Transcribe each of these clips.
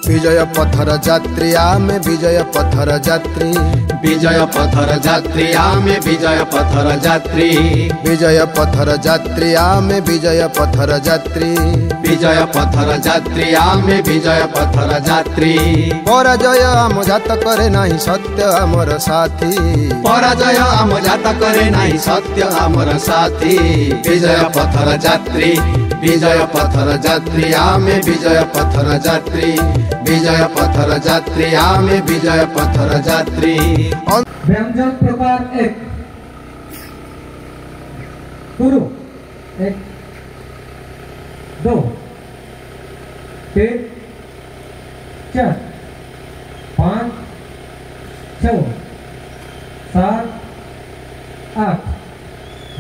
विजय पथर यात्री आमे विजय पथर यात्री विजय पथर यात्री आमे विजय पथर यात्री विजय पथर यात्री आमे विजय पथर यात्री विजय पथर यात्री आमे विजय पथर यात्री पराजय आम जात करे नाही सत्य आमर साथी पराजय आम जात करे नाही सत्य आमर साथी विजय पथर यात्री विजय पथर यात्री आमे विजय पथर यात्री विजय पथर यात्री आमे विजय पथर यात्री। व्यंजन प्रकार एक गुरु एक दो तीन चार पाँच छः सात आठ।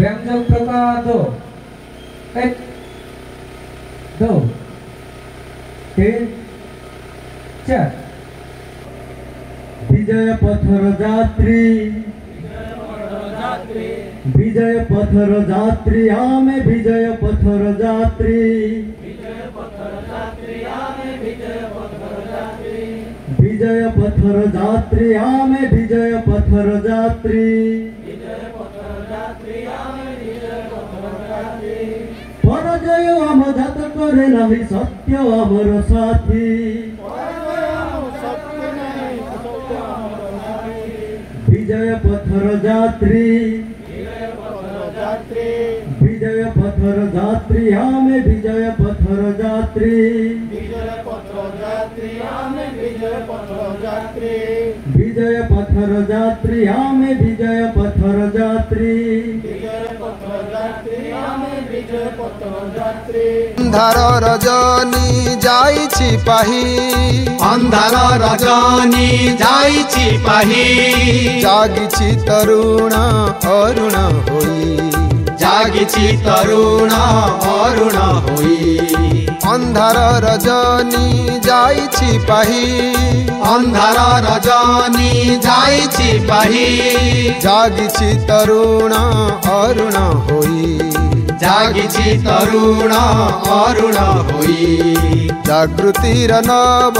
व्यंजन प्रकार दो एक दो तीन चार। विजय पथर यात्री विजय पथर यात्री आमे विजय पथर यात्री विजय पथर यात्री आमे विजय पथर यात्री। पराजय आम जात करे नाही सत्य आमर साथी विजय पथर यात्री विजय पथर यात्री आमे विजय पथर यात्री विजय पथर यात्री आमे विजय पथर यात्री। अंधार रजनी जाइछि पाही अंधार रजनी जाइछि पाही जागिछि तरुण अरुण होई जागिछि तरुण अरुण होई। अंधार रजनी जाइछि पाही अंधार रजनी जाइछि पाही जागिछि तरुण अरुण होई जागिछि तरुण अरुण होई। जागृतिर नव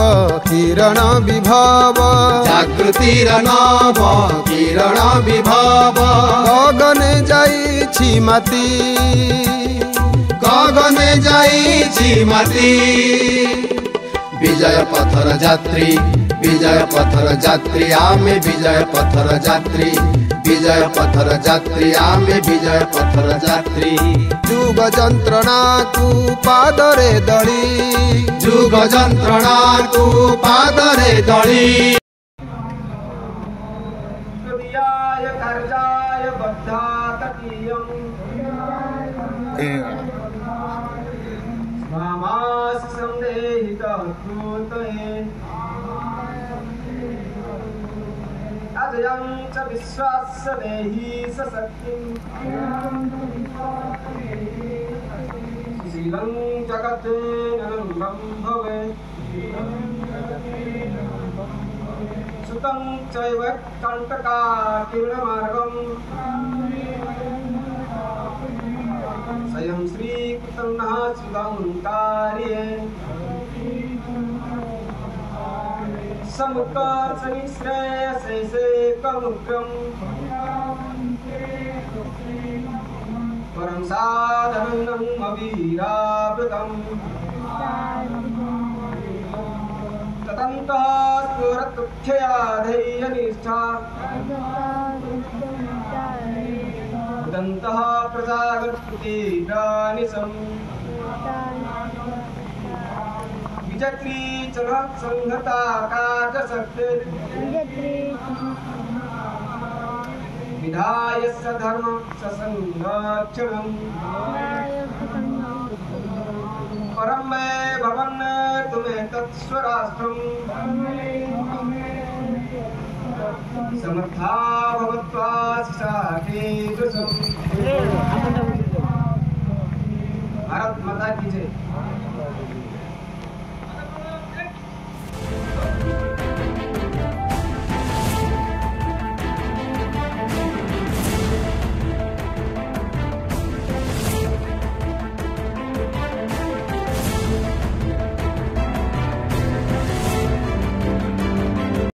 किरण विभव जागृतिर नव किरण विभव गगने जाइछि माती गगने जाइछि माती। विजय पथर यात्री विजय पथर यात्री आमे विजय पथर यात्री विजय पथर यात्री आमे विजय पथर यात्री। जुग जंत्रणा को पादरे दली जुग जंत्रणा को पादरे दली अजयं च विश्वास्य देहि सशक्तिं शीलं जगत्तेऽनन्तं भवेत् सुतं चैव कण्टकाकीर्णमार्गम् स्वयं श्रीकृतन्नः सुतं कार्ये समुत्कर्षणि श्रेयसे कमुग्रम् परं साधनं अवीरावृतम् ततन्तः स्फुरत्क्षया धैर्यनिष्ठा उदन्तः प्रजागृतीव्रानिशम् विजत्री चलत् संहता कार्यशक्ति विधाय स धर्म संरक्षणम् परं मे भवन् तुमे तत्स्वराष्ट्रम् समर्था भवत्वा शिशाखे दृशम्। भारत माता की जय।